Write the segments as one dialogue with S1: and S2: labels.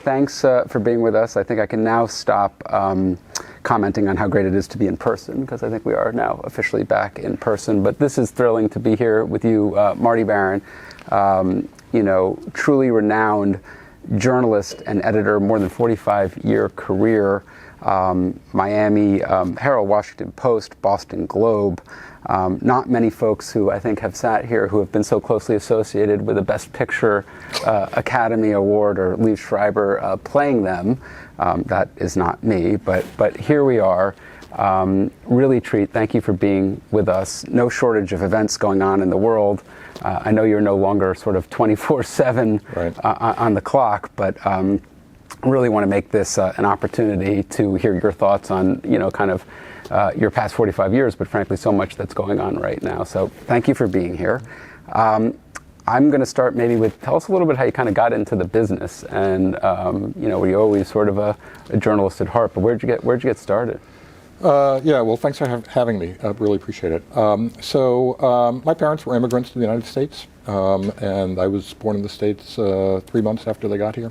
S1: thanks for being with us. I think I can now stop commenting on how great it is to be in person, because I think we are now officially back in person. But this is thrilling to be here with you, Marty Baron, truly renowned journalist and editor, more than 45-year career, Miami Herald, Washington Post, Boston Globe. Not many folks who I think have sat here who have been so closely associated with a Best Picture Academy Award or Liev Schreiber playing them. That is not me, but here we are. Really treat. Thank you for being with us. No shortage of events going on in the world. I know you're no longer sort of 24/7 on the clock, but really want to make this an opportunity to hear your thoughts on, your past 45 years, but frankly, so much that's going on right now. So thank you for being here. I'm going to start maybe with, tell us a little bit how you kind of got into the business, and were you always sort of a journalist at heart, but where'd you get started?
S2: Well, thanks for having me. I really appreciate it. My parents were immigrants to the United States, and I was born in the States 3 months after they got here.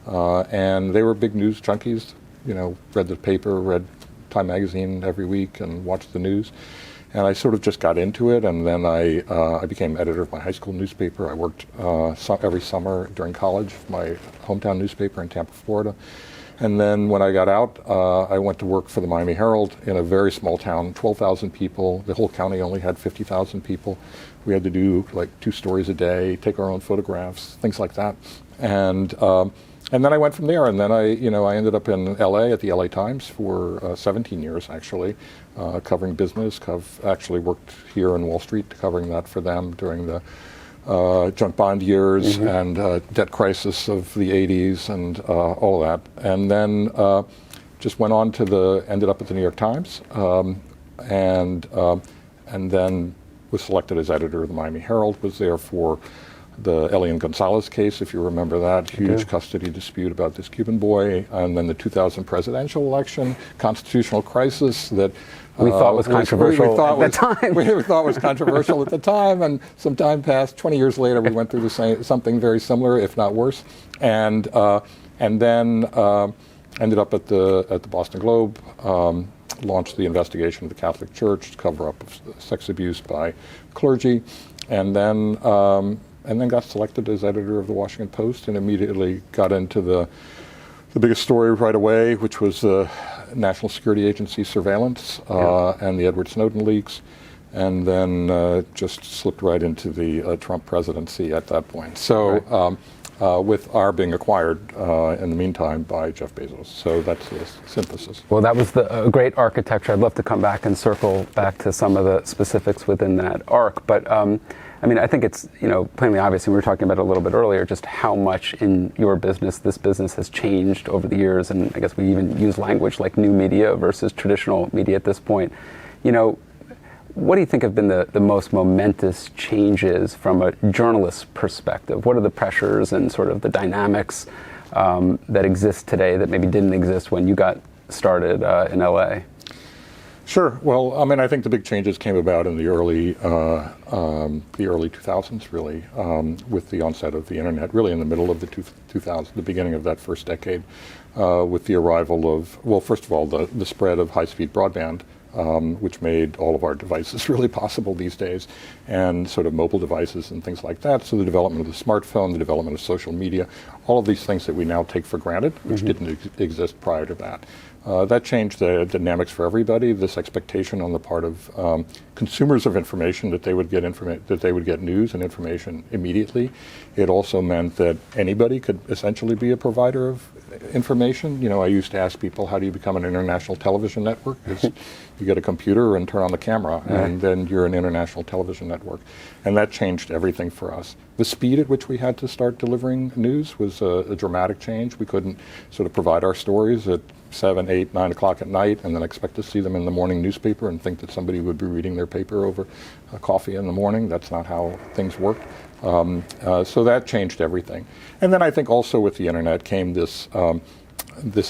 S2: And they were big news junkies, read the paper, read Time magazine every week and watched the news. And I sort of just got into it, and then I became editor of my high school newspaper. I worked every summer during college, my hometown newspaper in Tampa, Florida. And then when I got out, I went to work for the Miami Herald in a very small town, 12,000 people. The whole county only had 50,000 people. We had to do like 2 stories a day, take our own photographs, things like that. And then I went from there, and then I ended up in LA at the LA Times for 17 years, actually, covering business. Actually worked here in Wall Street, covering that for them during the junk bond years and debt crisis of the 80s and all of that. And then just went on ended up at the New York Times, and then was selected as editor of the Miami Herald, was there for the Elian Gonzalez case, if you remember that, huge custody dispute about this Cuban boy, and then the 2000 presidential election, constitutional crisis that
S1: we thought was controversial at the time.
S2: We thought was controversial at the time, and some time passed. 20 years later, we went through something very similar, if not worse, and then ended up at the Boston Globe, launched the investigation of the Catholic Church, cover-up of sex abuse by clergy, and then got selected as editor of the Washington Post, and immediately got into the biggest story right away, which was National Security Agency surveillance and the Edward Snowden leaks, and then just slipped right into the Trump presidency at that point. So with our being acquired in the meantime by Jeff Bezos. So that's the synthesis.
S1: Well, that was a great architecture. I'd love to come back and circle back to some of the specifics within that arc, but I think it's, plainly obvious, and we were talking about it a little bit earlier, just how much in your business, this business has changed over the years, and I guess we even use language like new media versus traditional media at this point. What do you think have been the most momentous changes from a journalist's perspective? What are the pressures and sort of the dynamics that exist today that maybe didn't exist when you got started in LA?
S2: Sure. Well, I think the big changes came about in the early 2000s, really, with the onset of the internet, really in the middle of the 2000s, the beginning of that first decade, with the arrival of, well, first of all, the spread of high-speed broadband, which made all of our devices really possible these days, and sort of mobile devices and things like that. So the development of the smartphone, the development of social media, all of these things that we now take for granted, which didn't exist prior to that. That changed the dynamics for everybody. This expectation on the part of consumers of information that they would get news and information immediately. It also meant that anybody could essentially be a provider of information. I used to ask people, how do you become an international television network? You get a computer and turn on the camera, and then you're an international television network. And that changed everything for us. The speed at which we had to start delivering news was a dramatic change. We couldn't sort of provide our stories at 7, 8, 9 o'clock at night and then expect to see them in the morning newspaper and think that somebody would be reading their paper over coffee in the morning. That's not how things worked. So that changed everything. And then I think also with the internet came this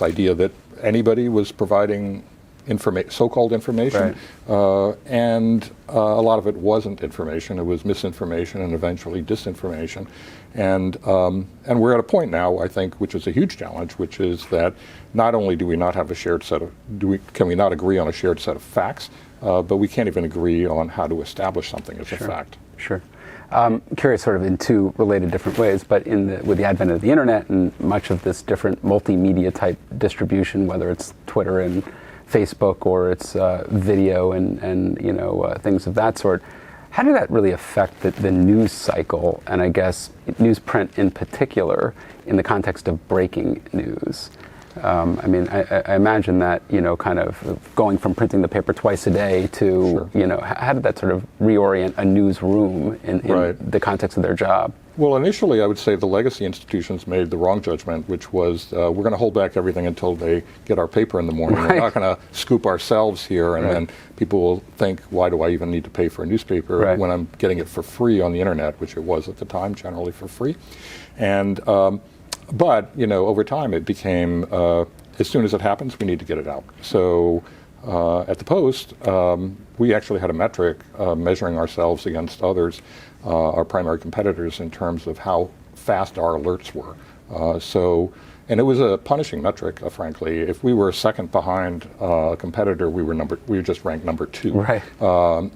S2: idea that anybody was providing so-called information, and a lot of it wasn't information. It was misinformation and eventually disinformation. And we're at a point now, I think, which is a huge challenge, which is that not only do we not have a shared set of, can we not agree on a shared set of facts, but we can't even agree on how to establish something as a fact.
S1: Sure. Curious, sort of in two related different ways, but with the advent of the internet and much of this different multimedia type distribution, whether it's Twitter and Facebook or it's video and things of that sort, how did that really affect the news cycle, and I guess newsprint in particular, in the context of breaking news? I mean, I imagine that, kind of going from printing the paper twice a day to, how did that sort of reorient a newsroom in the context of their job?
S2: Well, initially, I would say the legacy institutions made the wrong judgment, which was we're going to hold back everything until they get our paper in the morning. We're not going to scoop ourselves here, and then people will think, why do I even need to pay for a newspaper when I'm getting it for free on the internet, which it was at the time, generally for free. And but over time, it became as soon as it happens, we need to get it out. So at the Post, we actually had a metric measuring ourselves against others, our primary competitors, in terms of how fast our alerts were. And it was a punishing metric, frankly. If we were a second behind a competitor, we were just ranked number 2.
S1: Right.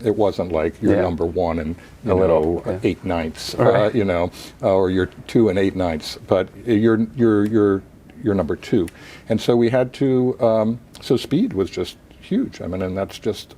S2: It wasn't like you're number 1 and 8/9, or you're 2 and 8/9, but you're number 2. And so we had to. So speed was just huge. I mean, and that's just.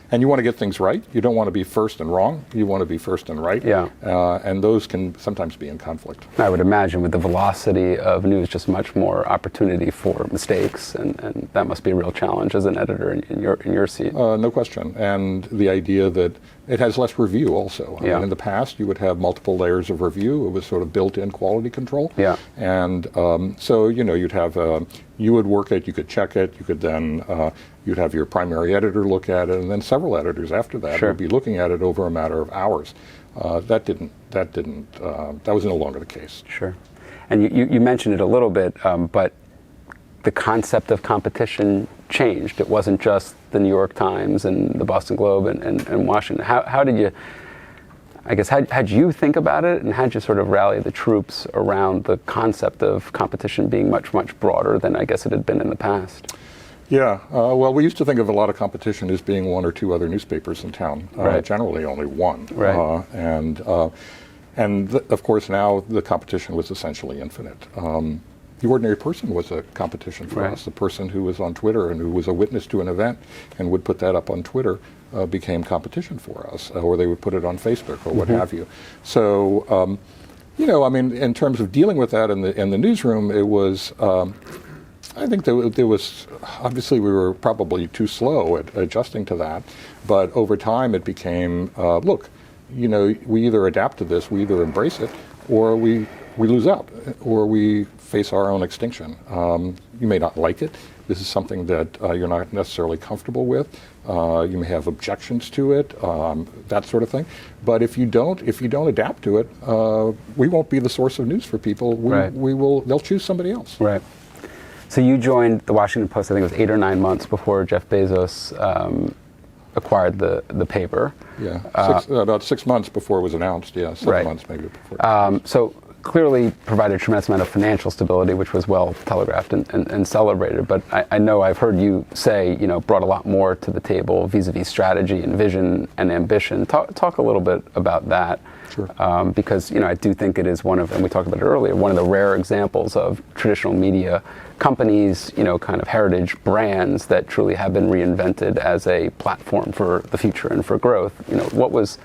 S2: And you want to get things right. You don't want to be first and wrong. You want to be first and right.
S1: Yeah.
S2: And those can sometimes be in conflict.
S1: I would imagine with the velocity of news, just much more opportunity for mistakes, and that must be a real challenge as an editor in your seat.
S2: No question. And the idea that it has less review also. I mean, in the past, you would have multiple layers of review. It was sort of built-in quality control.
S1: Yeah.
S2: And so, you'd have, you would work it, you could check it, you could then, you'd have your primary editor look at it, and then several editors after that would be looking at it over a matter of hours. That was no longer the case.
S1: Sure. And you mentioned it a little bit, but the concept of competition changed. It wasn't just the New York Times and the Boston Globe and Washington. How did you, I guess, how'd you think about it, and how'd you sort of rally the troops around the concept of competition being much, much broader than I guess it had been in the past?
S2: Yeah, well, we used to think of a lot of competition as being 1 or 2 other newspapers in town. Generally only 1.
S1: Right.
S2: And of course now the competition was essentially infinite. The ordinary person was a competition for us. The person who was on Twitter and who was a witness to an event and would put that up on Twitter became competition for us, or they would put it on Facebook or what have you. So, I mean, in terms of dealing with that in the newsroom, it was. I think there was, obviously we were probably too slow at adjusting to that, but over time it became, look, we either adapt to this, we either embrace it, or we lose out, or we face our own extinction. You may not like it. This is something that you're not necessarily comfortable with. You may have objections to it, that sort of thing. But if you don't adapt to it, we won't be the source of news for people. They'll choose somebody else.
S1: Right. So you joined the Washington Post, I think it was 8 or 9 months before Jeff Bezos acquired the paper.
S2: Yeah, about 6 months before it was announced. Yeah, 7 months maybe before.
S1: So clearly provided a tremendous amount of financial stability, which was well telegraphed and celebrated. But I know I've heard you say, brought a lot more to the table vis-a-vis strategy and vision and ambition. Talk a little bit about that.
S2: Sure.
S1: Because, I do think it is one of, and we talked about it earlier, one of the rare examples of traditional media companies, kind of heritage brands that truly have been reinvented as a platform for the future and for growth. What was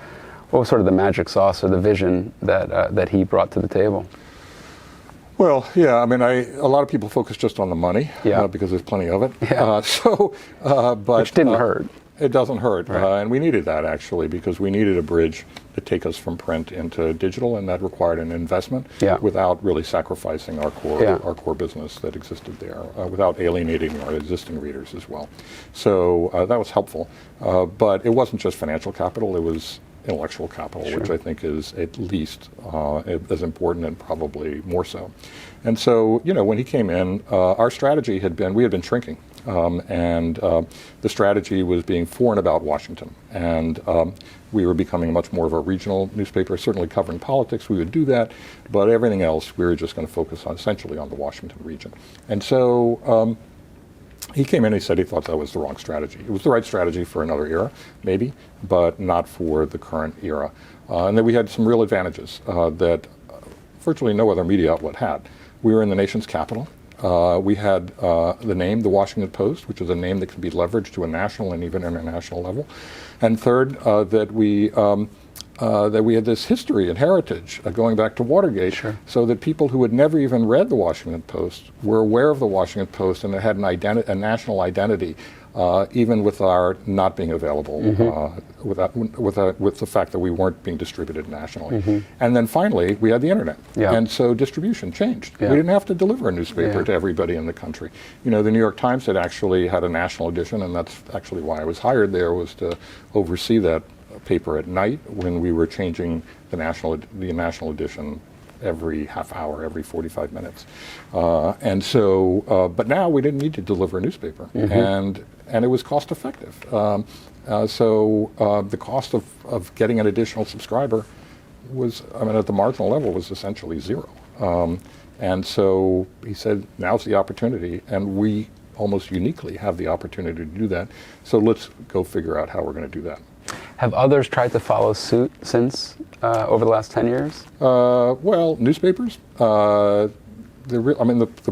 S1: sort of the magic sauce or the vision that he brought to the table?
S2: Well, yeah, I mean, a lot of people focus just on the money because there's plenty of it.
S1: Yeah.
S2: But
S1: which didn't hurt.
S2: It doesn't hurt, and we needed that actually because we needed a bridge to take us from print into digital, and that required an investment without really sacrificing our core business that existed there, without alienating our existing readers as well. So that was helpful, but it wasn't just financial capital; it was intellectual capital, which I think is at least as important and probably more so. And so, when he came in, our strategy had been, we had been shrinking. and the strategy was being for and about Washington. And we were becoming much more of a regional newspaper, certainly covering politics, we would do that, but everything else we were just going to focus on essentially on the Washington region. And so he came in and he said he thought that was the wrong strategy. It was the right strategy for another era, maybe, but not for the current era. And then we had some real advantages that virtually no other media outlet had. We were in the nation's capital. We had the name, the Washington Post, which is a name that can be leveraged to a national and even international level. And third, that we had this history and heritage going back to Watergate,
S1: sure.
S2: so that people who had never even read the Washington Post were aware of the Washington Post, and it had a national identity, even with our not being available, with the fact that we weren't being distributed nationally. And then finally, we had the internet, and so distribution changed. We didn't have to deliver a newspaper to everybody in the country. You know, the New York Times had actually had a national edition, and that's actually why I was hired there, was to oversee that paper at night when we were changing the national edition every half hour, every 45 minutes. And so, but now we didn't need to deliver a newspaper, and it was cost effective. So the cost of getting an additional subscriber was, I mean, at the marginal level, was essentially zero. And so he said, now's the opportunity, and we almost uniquely have the opportunity to do that. So let's go figure out how we're going to do that.
S1: Have others tried to follow suit since over the last 10 years?
S2: Well, newspapers. The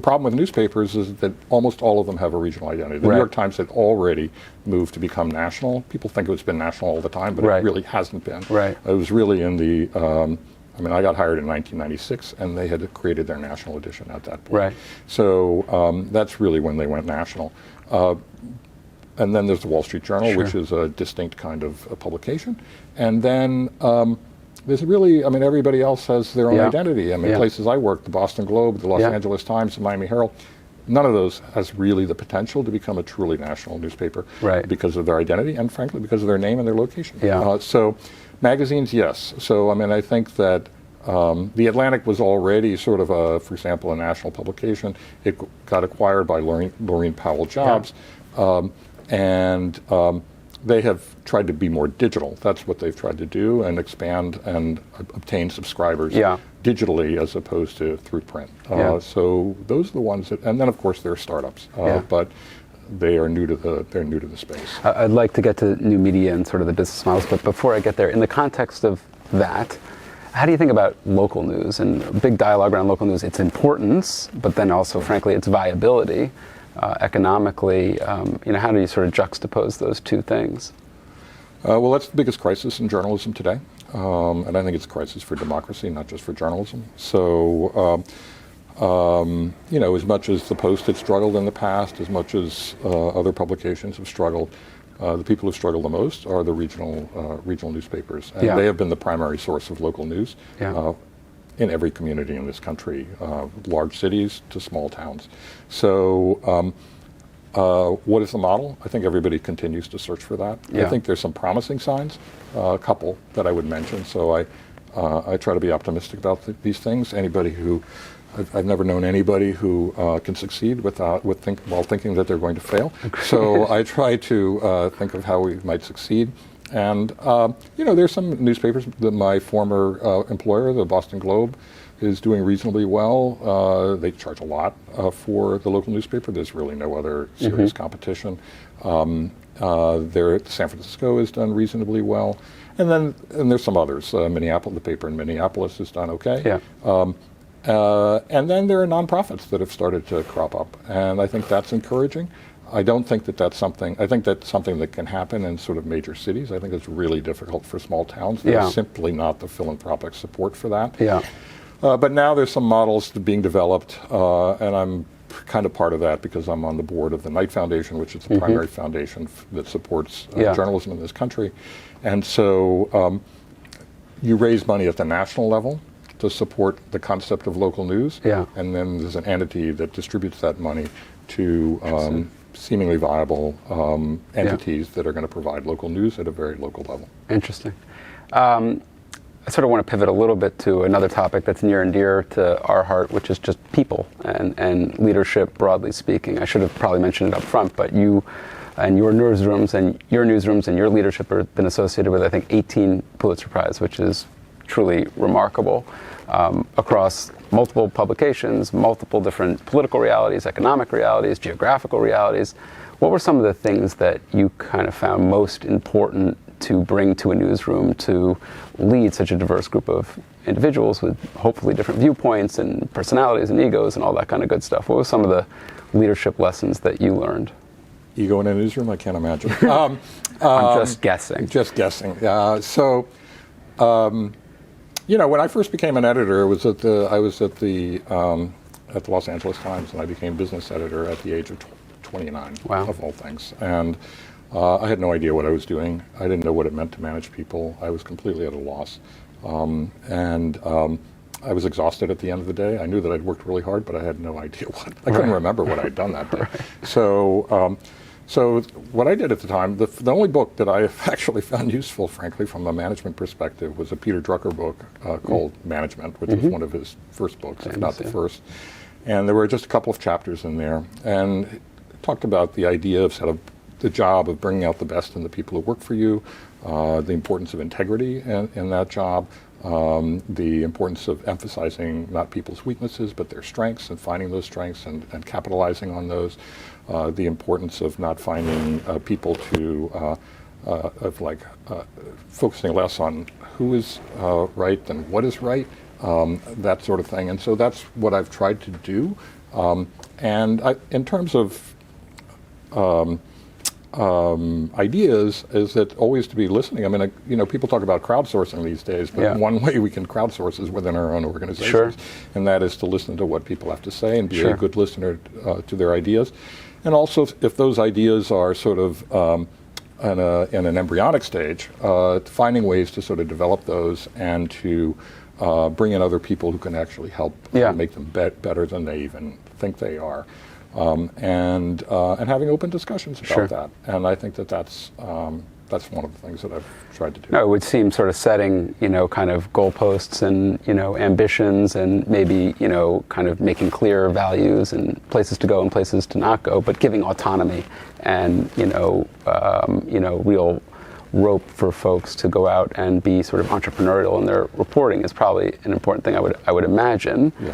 S2: problem with newspapers is that almost all of them have a regional identity. The New York Times had already moved to become national. People think it's been national all the time, but it really hasn't been. It was really in the, I got hired in 1996, and they had created their national edition at that point. So that's really when they went national. And then there's the Wall Street Journal, which is a distinct kind of publication. And then there's really, everybody else has their own identity. Places I work, the Boston Globe, the Los Angeles Times, the Miami Herald, none of those has really the potential to become a truly national newspaper because of their identity and, frankly, because of their name and their location. So magazines, yes. So, I think that the Atlantic was already sort of, for example, a national publication. It got acquired by Laureen Powell Jobs. And they have tried to be more digital. That's what they've tried to do, and expand and obtain subscribers digitally as opposed to through print. So those are the ones that, and then of course there are startups, but they are new to the space.
S1: I'd like to get to new media and sort of the business models, but before I get there, in the context of that, how do you think about local news and a big dialogue around local news, its importance, but then also, frankly, its viability? Economically, how do you sort of juxtapose those two things?
S2: Well, that's the biggest crisis in journalism today, and I think it's a crisis for democracy, not just for journalism. So, as much as the Post had struggled in the past, as much as other publications have struggled, the people who struggle the most are the regional newspapers, and they have been the primary source of local news. In every community in this country, large cities to small towns. So what is the model? I think everybody continues to search for that. I think there's some promising signs, a couple that I would mention. So I try to be optimistic about these things. I've never known anybody who can succeed while thinking that they're going to fail. So I try to think of how we might succeed. And, there's some newspapers that my former employer, the Boston Globe, is doing reasonably well. They charge a lot for the local newspaper. There's really no other serious competition. San Francisco has done reasonably well. And there's some others. The paper in Minneapolis has done okay. And then there are nonprofits that have started to crop up. And I think that's encouraging. I don't think that's something, I think that's something that can happen in sort of major cities. I think it's really difficult for small towns. There's simply not the philanthropic support for that. But now there's some models being developed, and I'm kind of part of that because I'm on the board of the Knight Foundation, which is the primary foundation that supports journalism in this country. And so you raise money at the national level to support the concept of local news, and then there's an entity that distributes that money to seemingly viable entities that are going to provide local news at a very local level.
S1: Interesting. I sort of want to pivot a little bit to another topic that's near and dear to our heart, which is just people and leadership, broadly speaking. I should have probably mentioned it up front, but you and your newsrooms and your leadership have been associated with, I think, 18 Pulitzer Prize, which is truly remarkable, across multiple publications, multiple different political realities, economic realities, geographical realities. What were some of the things that you kind of found most important to bring to a newsroom to lead such a diverse group of individuals with hopefully different viewpoints and personalities and egos and all that kind of good stuff? What were some of the leadership lessons that you learned?
S2: Ego in a newsroom? I can't imagine.
S1: I'm just guessing.
S2: Just guessing. When I first became an editor, I was at the Los Angeles Times, and I became business editor at the age of 29,
S1: wow.
S2: Of all things. And I had no idea what I was doing. I didn't know what it meant to manage people. I was completely at a loss. I was exhausted at the end of the day. I knew that I'd worked really hard, but I had no idea what. I couldn't remember what I'd done that day.
S1: Right.
S2: So what I did at the time, the only book that I actually found useful, frankly, from a management perspective, was a Peter Drucker book called Management, which was one of his first books, if not the first. And there were just a couple of chapters in there, and it talked about the idea of sort of the job of bringing out the best in the people who work for you, the importance of integrity in that job, the importance of emphasizing not people's weaknesses but their strengths and finding those strengths and capitalizing on those, the importance of not finding people to focusing less on who is right than what is right, that sort of thing. And so that's what I've tried to do. In terms of ideas, is that always to be listening. I mean, people talk about crowdsourcing these days, but one way we can crowdsource is within our own organizations, and that is to listen to what people have to say and be a good listener to their ideas. And also, if those ideas are sort of in an embryonic stage, finding ways to sort of develop those and to bring in other people who can actually help make them better than they even think they are. And having open discussions about that. And I think that's one of the things that I've tried to do.
S1: No, it would seem sort of setting, kind of goalposts and, ambitions and maybe, kind of making clear values and places to go and places to not go, but giving autonomy and, real rope for folks to go out and be sort of entrepreneurial in their reporting is probably an important thing I would imagine. Yeah.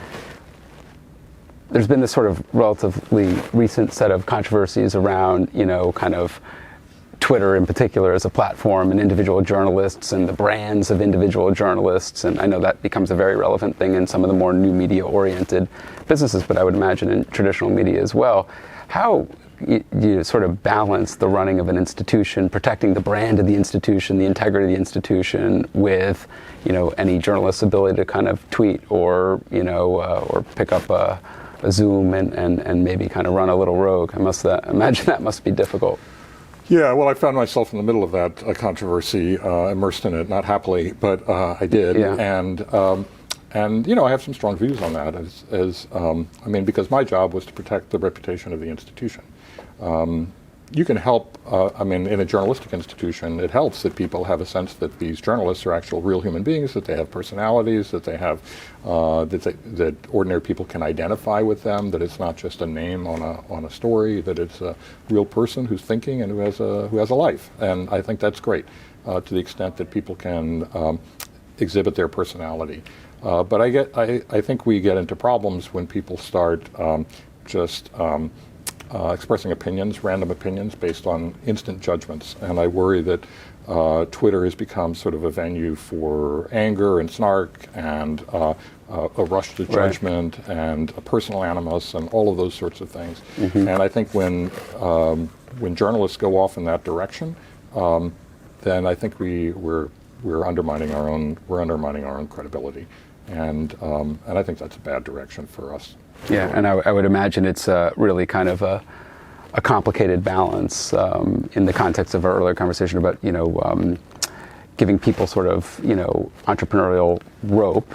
S1: There's been this sort of relatively recent set of controversies around, kind of Twitter in particular as a platform and individual journalists and the brands of individual journalists. And I know that becomes a very relevant thing in some of the more new media-oriented businesses, but I would imagine in traditional media as well. How you sort of balance the running of an institution, protecting the brand of the institution, the integrity of the institution with, any journalist's ability to kind of tweet or, or pick up a Zoom and maybe kind of run a little rogue. Imagine that must be difficult.
S2: Yeah, well, I found myself in the middle of that controversy, immersed in it, not happily, but I did. Yeah. And I have some strong views on that because my job was to protect the reputation of the institution. You can help, in a journalistic institution, it helps that people have a sense that these journalists are actual real human beings, that they have personalities, that they have, that ordinary people can identify with them, that it's not just a name on a story, that it's a real person who's thinking and who has a life. And I think that's great, to the extent that people can exhibit their personality. But I think we get into problems when people start expressing opinions, random opinions based on instant judgments. And I worry that Twitter has become sort of a venue for anger and snark and a rush to judgment and a personal animus and all of those sorts of things. Mm-hmm. And I think when journalists go off in that direction, then I think we're undermining our own credibility. And I think that's a bad direction for us.
S1: Yeah, and I would imagine it's really kind of a complicated balance in the context of our earlier conversation about, giving people sort of, entrepreneurial rope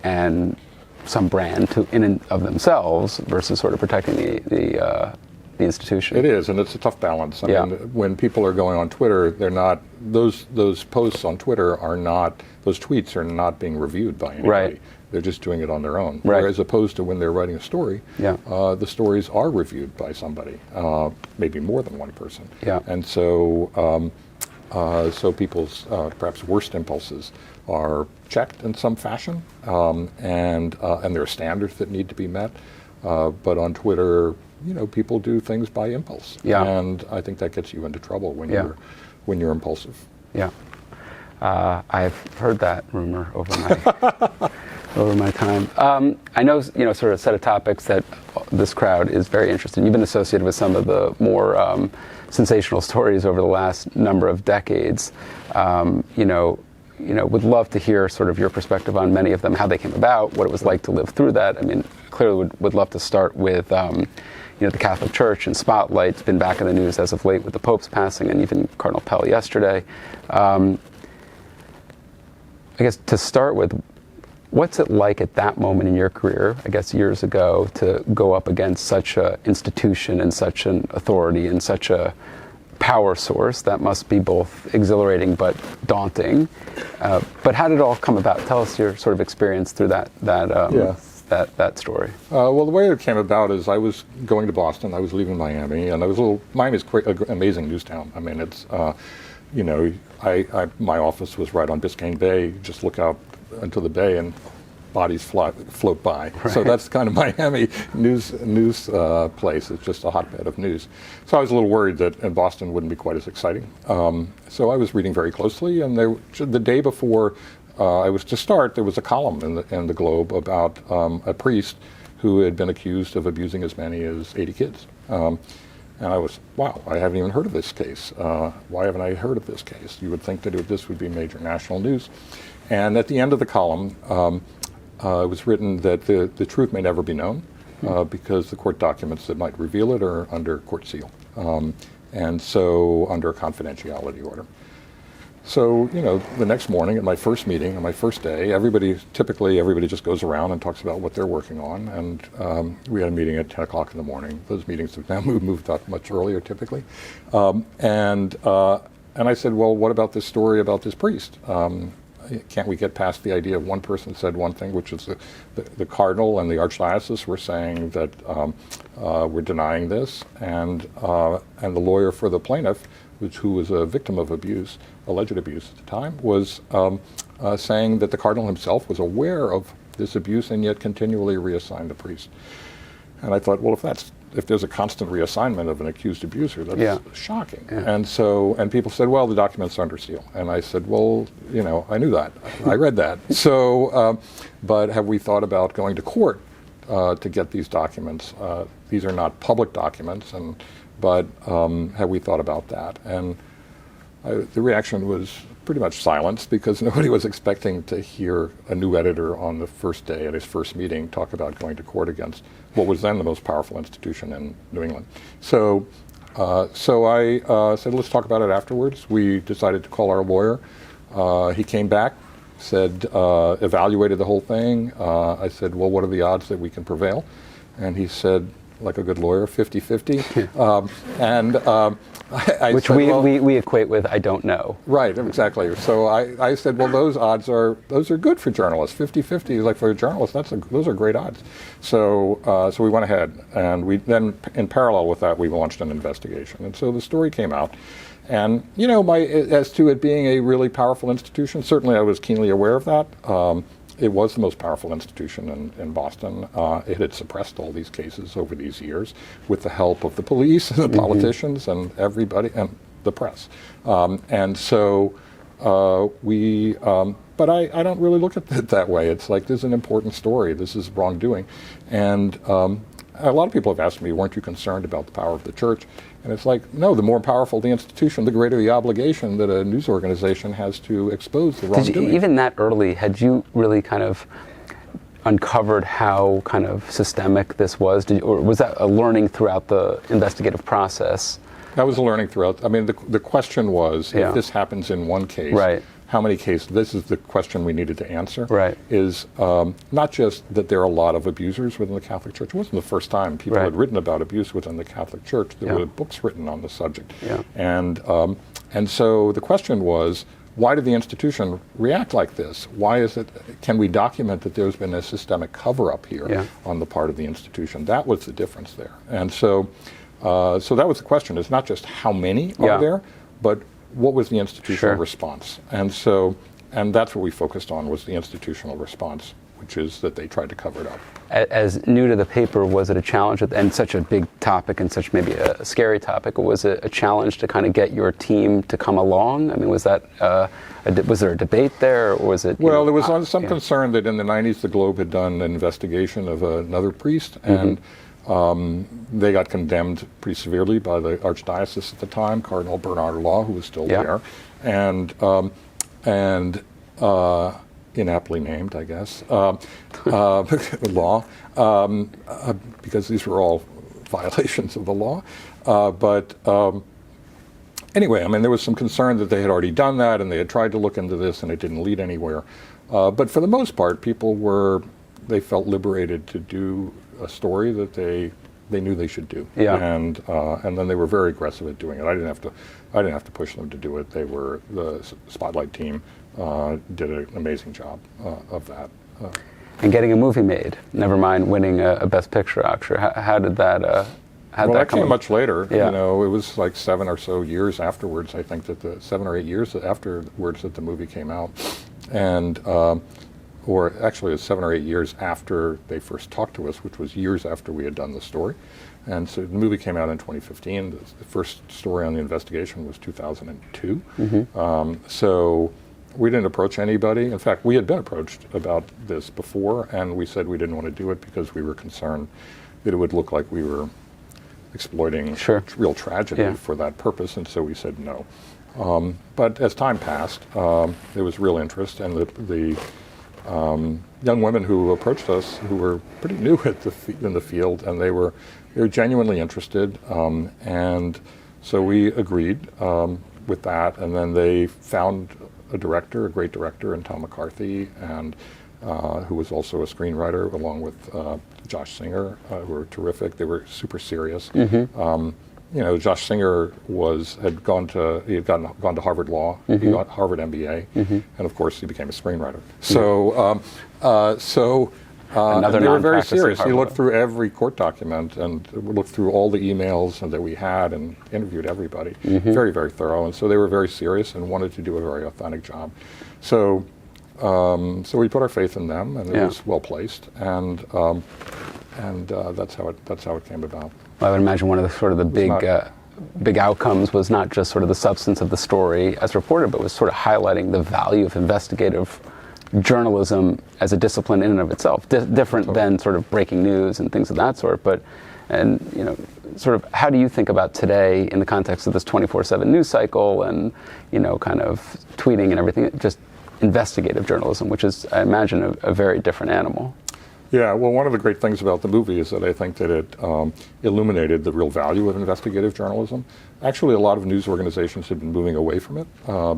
S1: and some brand in and of themselves versus sort of protecting the the institution.
S2: It is, and it's a tough balance. I
S1: Yeah.
S2: mean, when people are going on Twitter, they're not, those posts on Twitter are not, those tweets are not being reviewed by anybody.
S1: Right.
S2: They're just doing it on their own.
S1: Right.
S2: Whereas opposed to when they're writing a story,
S1: Yeah.
S2: the stories are reviewed by somebody, maybe more than one person.
S1: Yeah.
S2: And so, so people's perhaps worst impulses are checked in some fashion, and there are standards that need to be met. But on Twitter, you know, people do things by impulse,
S1: Yeah.
S2: and I think that gets you into trouble when
S1: Yeah.
S2: you're impulsive.
S1: Yeah. I've heard that rumor over my over my time. I know, you know, sort of a set of topics that this crowd is very interested in. You've been associated with some of the more sensational stories over the last number of decades. Would love to hear sort of your perspective on many of them, how they came about, what it was like to live through that. I mean, clearly would love to start with the Catholic Church and Spotlight's been back in the news as of late with the Pope's passing, and even Cardinal Pell yesterday. I guess to start with, what's it like at that moment in your career, I guess years ago, to go up against such an institution and such an authority and such a power source? That must be both exhilarating but daunting. But how did it all come about? Tell us your sort of experience through that story.
S2: Well, the way it came about is I was going to Boston. I was leaving Miami, and Miami's an amazing news town. I mean, it's my office was right on Biscayne Bay. Just look out into the bay and bodies float by. Right. So that's kind of Miami news place. It's just a hotbed of news. So I was a little worried that in Boston wouldn't be quite as exciting. So I was reading very closely, and the day before I was to start, there was a column in the Globe about a priest who had been accused of abusing as many as 80 kids. And I was, wow, I haven't even heard of this case. Why haven't I heard of this case? You would think that this would be major national news. And at the end of the column, it was written that the truth may never be known because the court documents that might reveal it are under court seal, and so under a confidentiality order. So, the next morning at my first meeting, on my first day, everybody just goes around and talks about what they're working on. And we had a meeting at 10 o'clock in the morning. Those meetings have now moved up much earlier, typically. And I said, well, what about this story about this priest? Can't we get past the idea of one person said one thing, which is the cardinal and the archdiocese were saying that we're denying this, and the lawyer for the plaintiff, who was a victim of abuse, alleged abuse at the time, was saying that the cardinal himself was aware of this abuse and yet continually reassigned the priest. And I thought, well, if there's a constant reassignment of an accused abuser, that's shocking. Yeah. And people said, well, the documents are under seal. And I said, well, I knew that. I read that. So, but have we thought about going to court to get these documents? These are not public documents, but have we thought about that? And the reaction was pretty much silence, because nobody was expecting to hear a new editor on the first day at his first meeting talk about going to court against what was then the most powerful institution in New England. So I said, let's talk about it afterwards. We decided to call our lawyer. He came back, evaluated the whole thing. I said, well, what are the odds that we can prevail? And he said, like a good lawyer, 50-50.
S1: Which said, we equate with I don't know.
S2: Right, exactly. So I said, well, those are good for journalists. 50-50 is like, for a journalist, those are great odds. So we went ahead, and we then, in parallel with that, we launched an investigation. And so the story came out. And, as to it being a really powerful institution, certainly I was keenly aware of that. It was the most powerful institution in Boston. It had suppressed all these cases over these years with the help of the police and the politicians and everybody and the press. But I don't really look at it that way. It's like, this is an important story. This is wrongdoing. And a lot of people have asked me, weren't you concerned about the power of the church? And it's like, no, the more powerful the institution, the greater the obligation that a news organization has to expose the wrongdoing.
S1: Even that early, had you really kind of uncovered how kind of systemic this was? Or was that a learning throughout the investigative process?
S2: That was a learning throughout. I mean, the question was, if this happens in one case,
S1: right,
S2: how many cases, this is the question we needed to answer,
S1: right.
S2: is not just that there are a lot of abusers within the Catholic Church. It wasn't the first time people
S1: right.
S2: had written about abuse within the Catholic Church. There
S1: yeah.
S2: were books written on the subject.
S1: Yeah.
S2: And so the question was, why did the institution react like this? Why is it, can we document that there's been a systemic cover-up here
S1: yeah.
S2: on the part of the institution? That was the difference there. And so that was the question. It's not just how many
S1: yeah.
S2: are there, but what was the institutional
S1: sure.
S2: response? And that's what we focused on, was the institutional response, which is that they tried to cover it up.
S1: As new to the paper, was it a challenge, and such a big topic and such maybe a scary topic, or was it a challenge to kind of get your team to come along? I mean, was that, was there a debate there, or was it?
S2: Well, there was some concern that in the 90s the Globe had done an investigation of another priest, and they got condemned pretty severely by the Archdiocese at the time, Cardinal Bernard Law, who was still
S1: yeah.
S2: there, and inaptly named, I guess, law, because these were all violations of the law. Anyway, I mean, there was some concern that they had already done that, and they had tried to look into this, and it didn't lead anywhere. But for the most part, they felt liberated to do a story that they knew they should do.
S1: Yeah.
S2: And then they were very aggressive at doing it. I didn't have to push them to do it. The Spotlight team did an amazing job of that.
S1: And getting a movie made, never mind winning a Best Picture Oscar. How did that?
S2: Well, that came much later.
S1: Yeah.
S2: You know, it was like 7 or so years afterwards. I think that 7 or 8 years afterwards that the movie came out, and or actually it was 7 or 8 years after they first talked to us, which was years after we had done the story. And so the movie came out in 2015. The first story on the investigation was 2002. So we didn't approach anybody. In fact, we had been approached about this before, and we said we didn't want to do it because we were concerned that it would look like we were exploiting
S1: sure.
S2: real tragedy
S1: yeah.
S2: for that purpose, and so we said no. But as time passed, there was real interest, and the young women who approached us, who were pretty new in the field, and they were genuinely interested, and so we agreed with that, and then they found a great director in Tom McCarthy, and who was also a screenwriter, along with Josh Singer, who were terrific. They were super serious. You know, Josh Singer had gone to Harvard Law. He got Harvard MBA, and of course he became a screenwriter. So, and they were very serious. He looked through every court document and looked through all the emails that we had and interviewed everybody. Very, very thorough. And so they were very serious and wanted to do a very authentic job. So we put our faith in them, and it was well placed, and that's how it came about.
S1: Well, I would imagine one of the big outcomes was not just sort of the substance of the story as reported, but was sort of highlighting the value of investigative journalism as a discipline in and of itself, different than sort of breaking news and things of that sort. And you know, sort of how do you think about today in the context of this 24/7 news cycle and, you know, kind of tweeting and everything, just investigative journalism, which is, I imagine, a very different animal?
S2: Yeah, well, one of the great things about the movie is that I think that it illuminated the real value of investigative journalism. Actually, a lot of news organizations have been moving away from it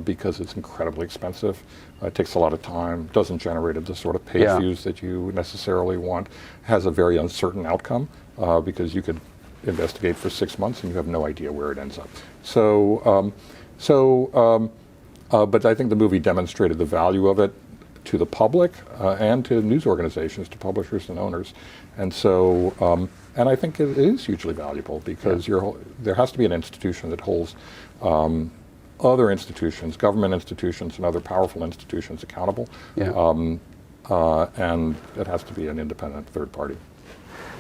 S2: because it's incredibly expensive. It takes a lot of time, doesn't generate the sort of page views that you necessarily want, has a very uncertain outcome because you could investigate for 6 months and you have no idea where it ends up. But I think the movie demonstrated the value of it to the public and to news organizations, to publishers and owners. And so, and I think it is hugely valuable because there has to be an institution that holds other institutions, government institutions and other powerful institutions accountable. And it has to be an independent third party.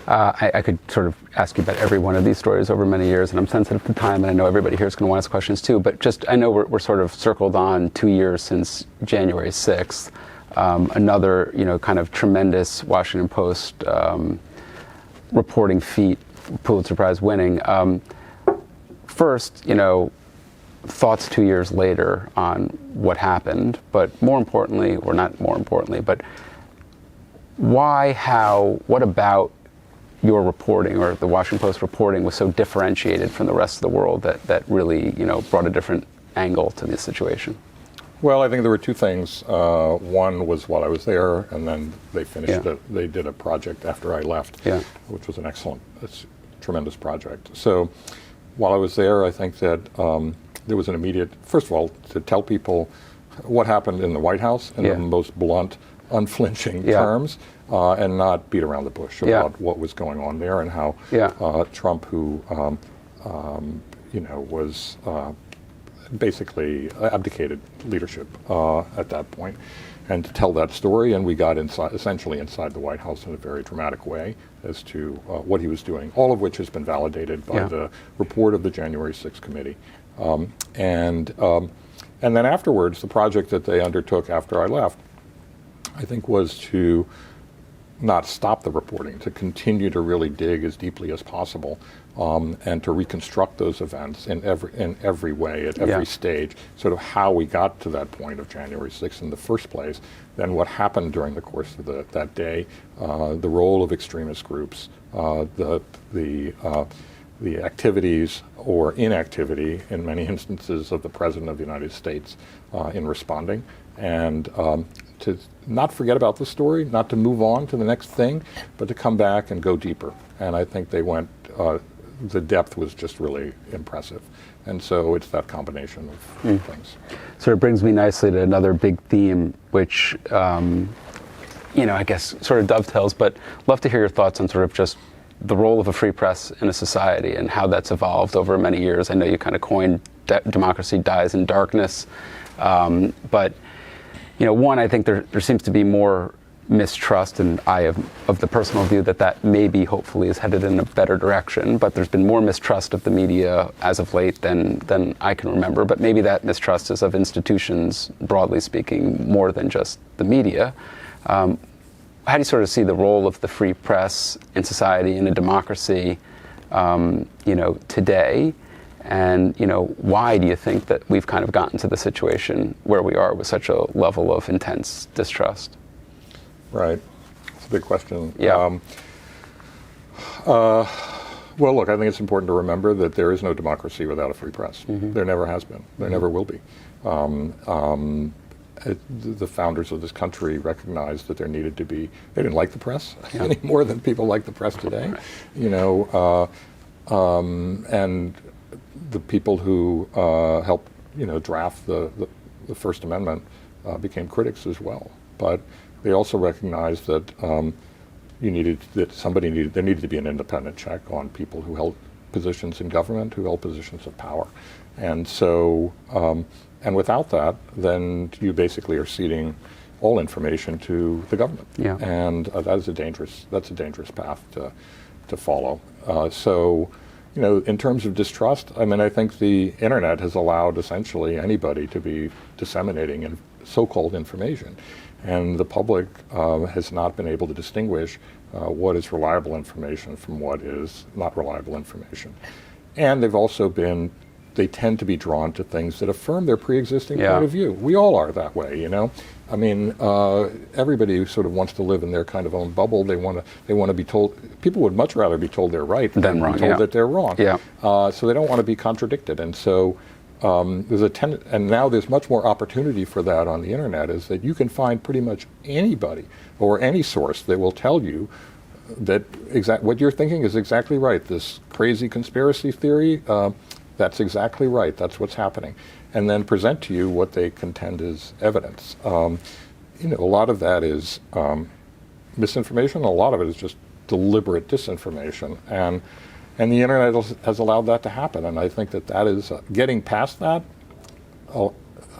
S1: I could sort of ask you about every one of these stories over many years, and I'm sensitive to time, and I know everybody here is going to want to ask questions too, but just, I know we're sort of circled on 2 years since January 6th, another, you know, kind of tremendous Washington Post reporting feat, Pulitzer Prize-winning. First, you know, thoughts 2 years later on what happened, but more importantly, or not more importantly, but why, how, what about your reporting or the Washington Post reporting was so differentiated from the rest of the world that really, you know, brought a different angle to this situation?
S2: Well, I think there were two things. One was while I was there, and then they finished
S1: Yeah.
S2: it. They did a project after I left,
S1: Yeah.
S2: which was an tremendous project. So while I was there, I think that there was an immediate, first of all, to tell people what happened in the White House in
S1: Yeah.
S2: the most blunt, unflinching
S1: Yeah.
S2: terms, and not beat around the bush
S1: Yeah.
S2: about what was going on there and how
S1: Yeah.
S2: Trump, who was basically abdicated leadership at that point, and to tell that story. And we got essentially inside the White House in a very dramatic way as to what he was doing, all of which has been validated by
S1: Yeah.
S2: the report of the January 6th committee. And then afterwards, the project that they undertook after I left, I think, was to not stop the reporting, to continue to really dig as deeply as possible, and to reconstruct those events in every way, at every
S1: Yeah.
S2: stage, sort of how we got to that point of January 6th in the first place, then what happened during the course of that day, the role of extremist groups, the activities or inactivity in many instances of the President of the United States in responding, and to not forget about the story, not to move on to the next thing, but to come back and go deeper. And I think they went, the depth was just really impressive. And so it's that combination of things.
S1: So it brings me nicely to another big theme, which, I guess sort of dovetails, but love to hear your thoughts on sort of just the role of a free press in a society and how that's evolved over many years. I know you kind of coined democracy dies in darkness, but one, I think there seems to be more mistrust, and I have of the personal view that maybe hopefully is headed in a better direction, but there's been more mistrust of the media as of late than I can remember, but maybe that mistrust is of institutions, broadly speaking, more than just the media. How do you sort of see the role of the free press in society, in a democracy, today? And, why do you think that we've kind of gotten to the situation where we are with such a level of intense distrust?
S2: Right. It's a big question.
S1: Yeah.
S2: Well, look, I think it's important to remember that there is no democracy without a free press.
S1: Mm-hmm.
S2: There never has been. There never will be. The founders of this country recognized that there needed to be, they didn't like the press any more than people like the press today. And the people who helped, draft the First Amendment became critics as well. But they also recognized that there needed to be an independent check on people who held positions in government, who held positions of power. And so, and without that, then you basically are ceding all information to the government.
S1: Yeah.
S2: And that's a dangerous path to follow. So, in terms of distrust, I think the internet has allowed essentially anybody to be disseminating so-called information. And the public has not been able to distinguish what is reliable information from what is not reliable information. And they tend to be drawn to things that affirm their pre-existing point of view. We all are that way, everybody sort of wants to live in their kind of own bubble. They want to be told. People would much rather be told they're right than
S1: wrong,
S2: be told that they're wrong.
S1: Yeah.
S2: So they don't want to be contradicted, and so and now there's much more opportunity for that on the internet. Is that you can find pretty much anybody or any source that will tell you that what you're thinking is exactly right. This crazy conspiracy theory. That's exactly right. That's what's happening. And then present to you what they contend is evidence. A lot of that is misinformation. A lot of it is just deliberate disinformation. And the internet has allowed that to happen. And I think that is getting past that,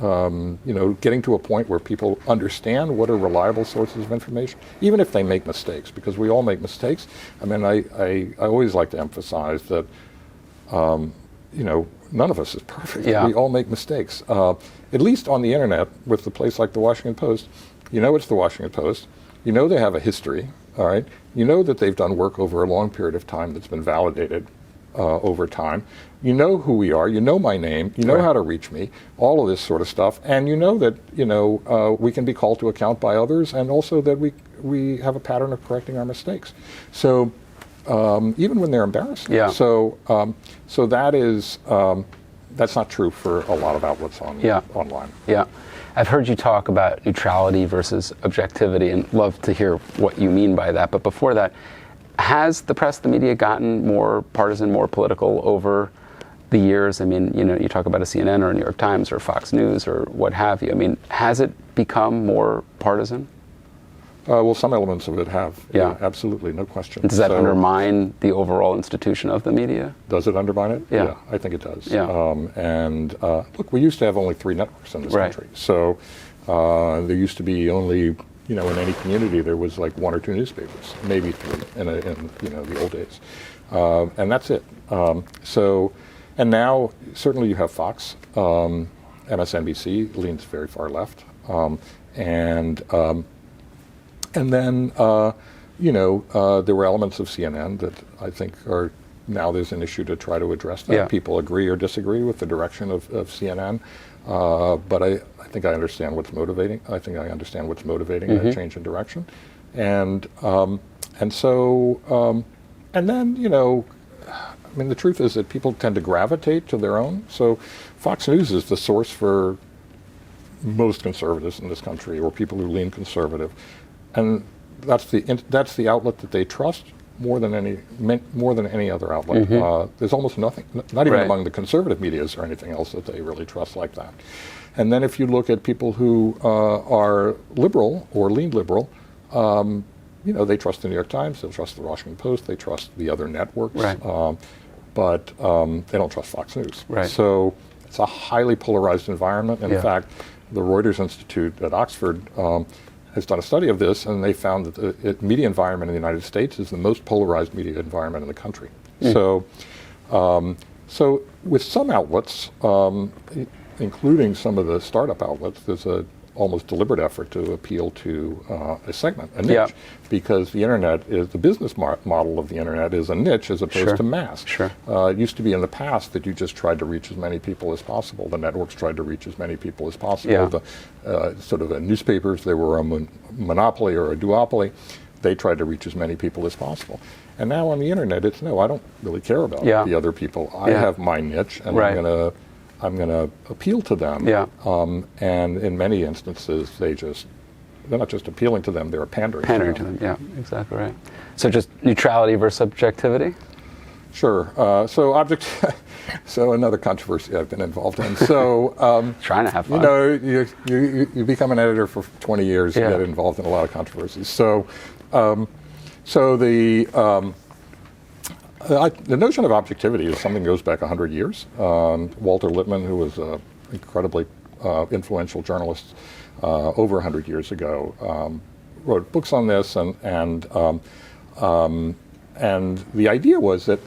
S2: getting to a point where people understand what are reliable sources of information, even if they make mistakes, because we all make mistakes. I always like to emphasize that none of us is perfect.
S1: Yeah.
S2: We all make mistakes. At least on the internet, with a place like the Washington Post, it's the Washington Post. They have a history, all right? That they've done work over a long period of time that's been validated over time. Who we are. My name.
S1: Right.
S2: How to reach me. All of this sort of stuff. And that, we can be called to account by others, and also that we have a pattern of correcting our mistakes. So even when they're embarrassing.
S1: Yeah.
S2: So that is, That's not true for a lot of outlets online.
S1: Yeah. I've heard you talk about neutrality versus objectivity, and love to hear what you mean by that. But before that, has the press, the media gotten more partisan, more political over the years? I mean, you talk about a CNN or a New York Times or Fox News or what have you. I mean, has it become more partisan?
S2: Well, some elements of it have. Yeah, absolutely, no question.
S1: Does that undermine the overall institution of the media?
S2: Does it undermine it?
S1: Yeah,
S2: I think it does.
S1: Yeah.
S2: Look, we used to have only 3 networks in this country. So there used to be only, in any community there was like 1 or 2 newspapers, maybe 3 in the old days, and that's it. And now certainly you have Fox, MSNBC leans very far left, and then, there were elements of CNN that I think are, now there's an issue to try to address that. Yeah. People agree or disagree with the direction of CNN, but I think I understand what's motivating. I think I understand what's motivating that change in direction. And then, the truth is that people tend to gravitate to their own. So Fox News is the source for most conservatives in this country, or people who lean conservative. And that's the outlet that they trust more than any other outlet. There's almost nothing, not even among the conservative medias or anything else that they really trust like that. And then if you look at people who are liberal or lean liberal, they trust the New York Times, they'll trust the Washington Post, they trust the other networks, but they don't trust Fox News. So it's a highly polarized environment. In fact, the Reuters Institute at Oxford has done a study of this, and they found that the media environment in the United States is the most polarized media environment in the country. So with some outlets, including some of the startup outlets, there's a almost deliberate effort to appeal to a segment, a niche, because the internet is, the business model of the internet is a niche as opposed to mass. It used to be in the past that you just tried to reach as many people as possible. The networks tried to reach as many people as possible. The sort of newspapers, they were a monopoly or a duopoly. They tried to reach as many people as possible. And now on the internet, it's no, I don't really care about the other people. I have my niche, and I'm going to appeal to them. And in many instances, they're not just appealing to them, they're pandering to them.
S1: Yeah, exactly right. So just neutrality versus objectivity?
S2: Sure. So another controversy I've been involved in. So
S1: trying to have fun.
S2: You become an editor for 20 years, you get involved in a lot of controversies. So the notion of objectivity is something that goes back 100 years. Walter Lippmann, who was an incredibly influential journalist over 100 years ago, wrote books on this, and the idea was that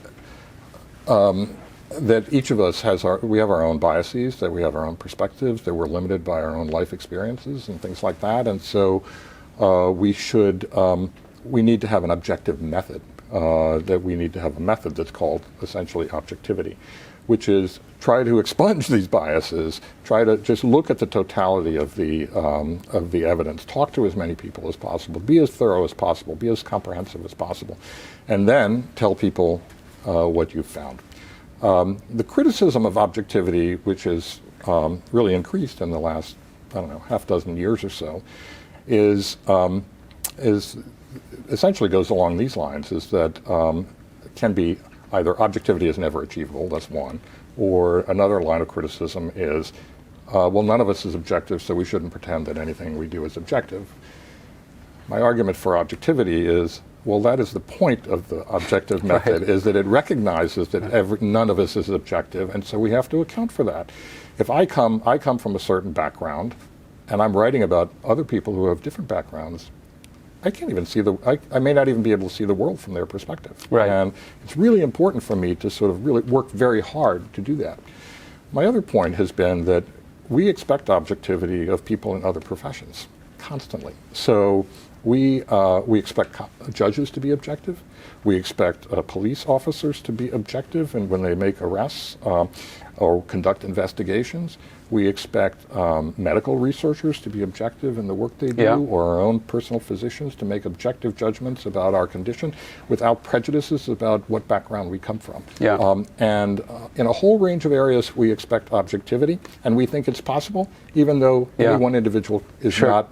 S2: that each of us have our own biases, that we have our own perspectives, that we're limited by our own life experiences and things like that, and so we need to have an objective method. That we need to have a method that's called essentially objectivity, which is try to expunge these biases, try to just look at the totality of the evidence, talk to as many people as possible, be as thorough as possible, be as comprehensive as possible, and then tell people what you've found. The criticism of objectivity, which has really increased in the last, half dozen years or so, is essentially goes along these lines, is that can be either objectivity is never achievable, that's one, or another line of criticism is, well, none of us is objective, so we shouldn't pretend that anything we do is objective. My argument for objectivity is, well, that is the point of the objective method, is that it recognizes that none of us is objective, and so we have to account for that. If I come from a certain background, and I'm writing about other people who have different backgrounds, I can't even see I may not even be able to see the world from their perspective. And it's really important for me to sort of really work very hard to do that. My other point has been that we expect objectivity of people in other professions constantly. So We expect judges to be objective. We expect police officers to be objective and when they make arrests or conduct investigations. We expect medical researchers to be objective in the work they do, or our own personal physicians to make objective judgments about our condition without prejudices about what background we come from. And in a whole range of areas, we expect objectivity, and we think it's possible, even though any one individual is not,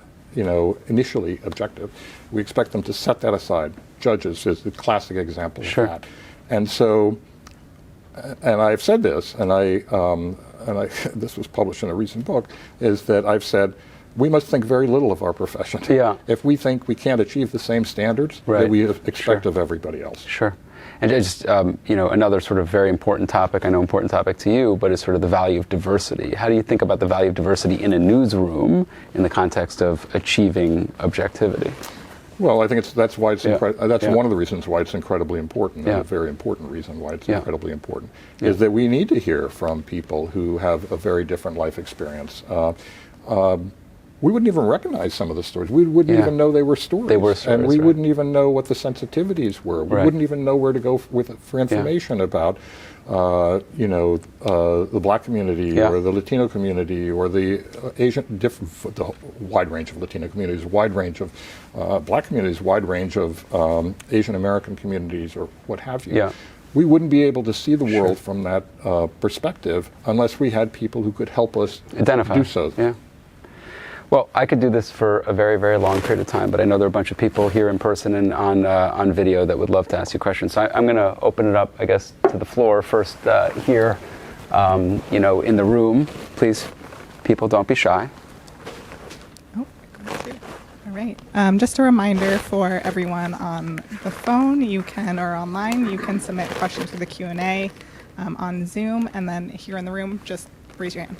S2: initially objective. We expect them to set that aside. Judges is the classic example of that. And so, and I've said this, and this was published in a recent book, is that I've said we must think very little of our profession if we think we can't achieve the same standards that we expect of everybody else.
S1: And just, another sort of very important topic, I know important topic to you, but it's sort of the value of diversity. How do you think about the value of diversity in a newsroom in the context of achieving objectivity?
S2: Well, I think that's why it's that's one of the reasons why it's incredibly important, and a very important reason why it's incredibly important, is that we need to hear from people who have a very different life experience. We wouldn't even recognize some of the stories. We wouldn't even know they were stories. And we wouldn't even know what the sensitivities were. We wouldn't even know where to go for information about, the black community or the Latino community or the the wide range of Latino communities, wide range of black communities, wide range of Asian American communities, or what have you. We wouldn't be able to see the world from that perspective unless we had people who could help us do so.
S1: Well, I could do this for a very, very long period of time, but I know there are a bunch of people here in person and on video that would love to ask you questions. So I'm going to open it up, I guess, to the floor first here, in the room. Please, people, don't be shy.
S3: All right. Just a reminder for everyone on the phone, or online, you can submit questions to the Q&A on Zoom, and then here in the room, just raise your hand.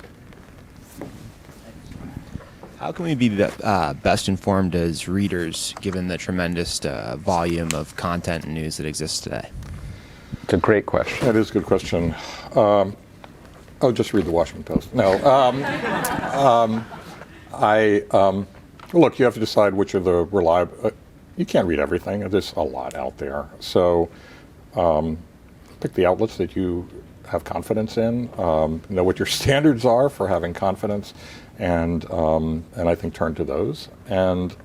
S4: How can we be best informed as readers, given the tremendous volume of content and news that exists today?
S1: It's a great question.
S2: That is a good question. Just read the Washington Post. No. Look, you have to decide which are the reliable. You can't read everything. There's a lot out there. So pick the outlets that you have confidence in. Know what your standards are for having confidence. And I think turn to those, and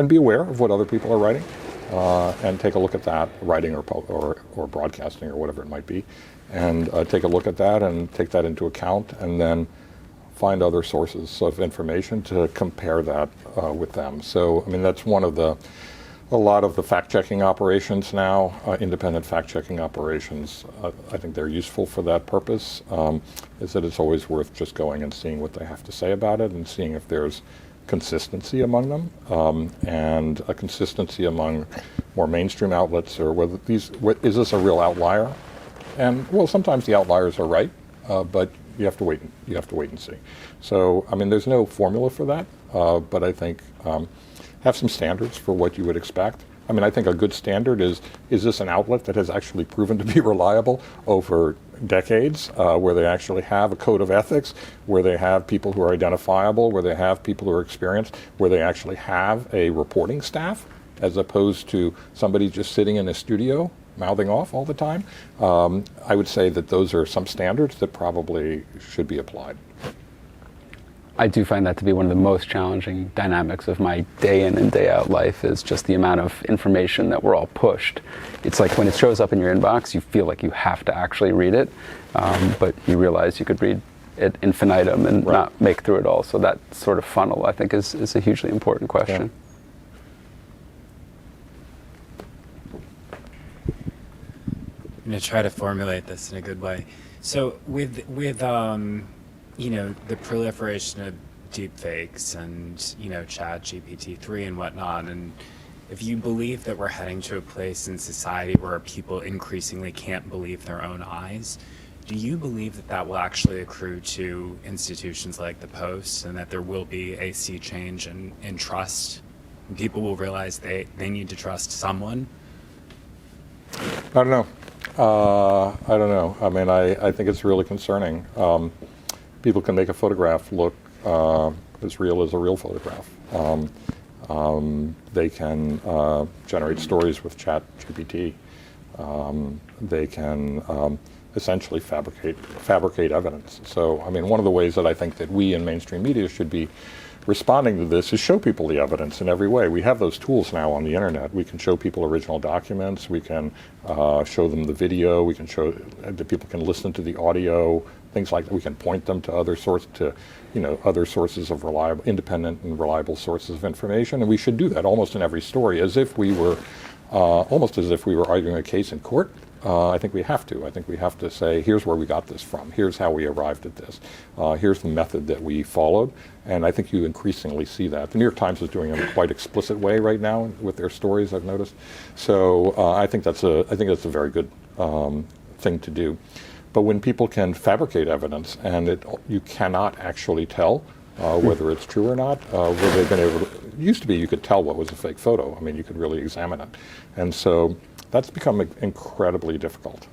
S2: be aware of what other people are writing, and take a look at that, writing or broadcasting or whatever it might be, and take a look at that and take that into account, and then find other sources of information to compare that with them. So, I mean, that's a lot of the fact-checking operations now, independent fact-checking operations, I think they're useful for that purpose, is that it's always worth just going and seeing what they have to say about it and seeing if there's consistency among them, and a consistency among more mainstream outlets, or whether is this a real outlier? And, well, sometimes the outliers are right, but you have to wait and see. So, I mean, there's no formula for that, but I think have some standards for what you would expect. I mean, I think a good standard is this an outlet that has actually proven to be reliable over decades, where they actually have a code of ethics, where they have people who are identifiable, where they have people who are experienced, where they actually have a reporting staff, as opposed to somebody just sitting in a studio mouthing off all the time. I would say that those are some standards that probably should be applied.
S1: I do find that to be one of the most challenging dynamics of my day in and day out life, is just the amount of information that we're all pushed. It's like when it shows up in your inbox, you feel like you have to actually read it, but you realize you could read it infinitum and not make through it all. So that sort of funnel, I think, is a hugely important question.
S5: I'm going to try to formulate this in a good way. So with the proliferation of deepfakes and, Chat GPT-3 and whatnot, and if you believe that we're heading to a place in society where people increasingly can't believe their own eyes, do you believe that that will actually accrue to institutions like the Post, and that there will be a sea change in trust? And people will realize they need to trust someone?
S2: I don't know. I mean, I think it's really concerning. People can make a photograph look as real as a real photograph. They can generate stories with ChatGPT. They can essentially fabricate evidence. So, I mean, one of the ways that I think that we in mainstream media should be responding to this is show people the evidence in every way. We have those tools now on the internet. We can show people original documents. We can show them the video. We can show that people can listen to the audio, things like that. We can point them to other sources of reliable, independent and reliable sources of information. And we should do that almost in every story, as if we were arguing a case in court. I think we have to. I think we have to say, here's where we got this from. Here's how we arrived at this. Here's the method that we followed. And I think you increasingly see that. The New York Times is doing it in a quite explicit way right now with their stories, I've noticed. So I think that's a very good thing to do. But when people can fabricate evidence and you cannot actually tell whether it's true or not, where they've been able to, it used to be you could tell what was a fake photo. I mean, you could really examine it. And so that's become incredibly difficult.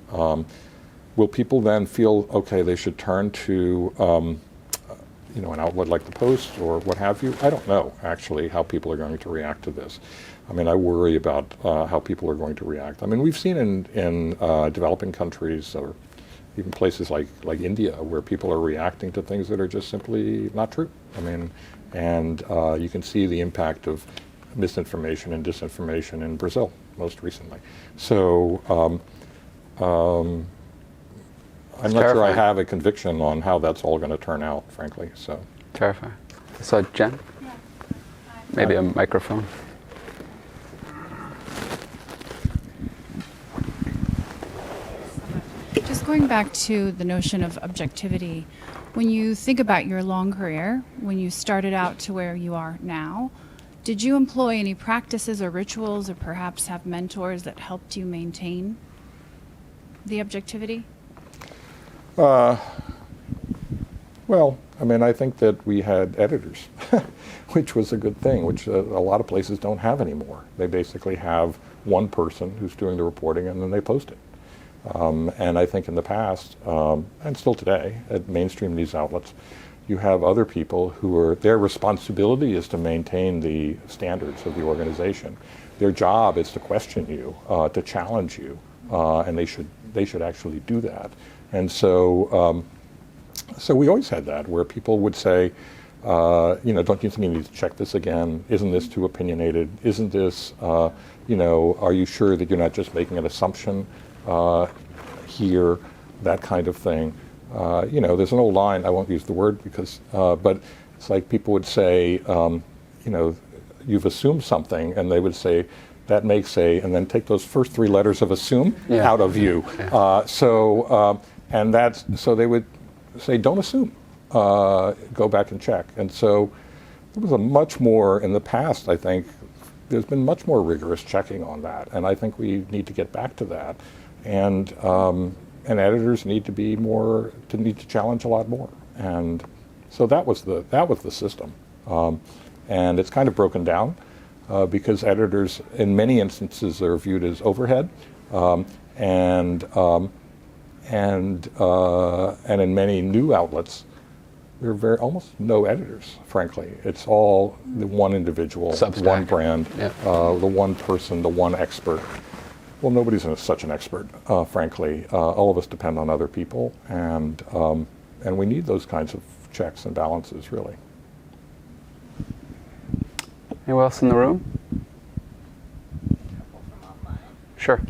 S2: Will people then feel, okay, they should turn to an outlet like the Post or what have you? I don't know, actually, how people are going to react to this. I mean, I worry about how people are going to react. I mean, we've seen in developing countries or even places like India where people are reacting to things that are just simply not true. I mean, and you can see the impact of misinformation and disinformation in Brazil most recently. So I'm not sure I have a conviction on how that's all going to turn out, frankly. So
S1: Terrifying. So Jen?
S6: Yeah.
S1: Maybe a microphone.
S6: Just going back to the notion of objectivity, when you think about your long career, when you started out to where you are now, did you employ any practices or rituals or perhaps have mentors that helped you maintain the objectivity?
S2: Well, I mean, I think that we had editors, which was a good thing, which a lot of places don't have anymore. They basically have one person who's doing the reporting and then they post it. And I think in the past, and still today, at mainstream news outlets, you have other people their responsibility is to maintain the standards of the organization. Their job is to question you, to challenge you, and they should actually do that. And so we always had that, where people would say, don't you think you need to check this again? Isn't this too opinionated? Isn't this, are you sure that you're not just making an assumption here? That kind of thing. There's an old line, I won't use the word but it's like people would say, you've assumed something, and they would say, that makes and then take those first three letters of assume out of you.
S1: Yeah.
S2: So they would say, don't assume, go back and check. And so there was a much more, in the past, I think, there's been much more rigorous checking on that, and I think we need to get back to that. And editors need to challenge a lot more. And so that was the system. And it's kind of broken down because editors, in many instances, are viewed as overhead, and in many new outlets, there are almost no editors, frankly. It's all the one individual,
S1: Substack.
S2: one brand,
S1: Yeah.
S2: the one person, the one expert. Well, nobody's such an expert, frankly. All of us depend on other people, and we need those kinds of checks and balances, really.
S1: Anyone else in the room? Sure.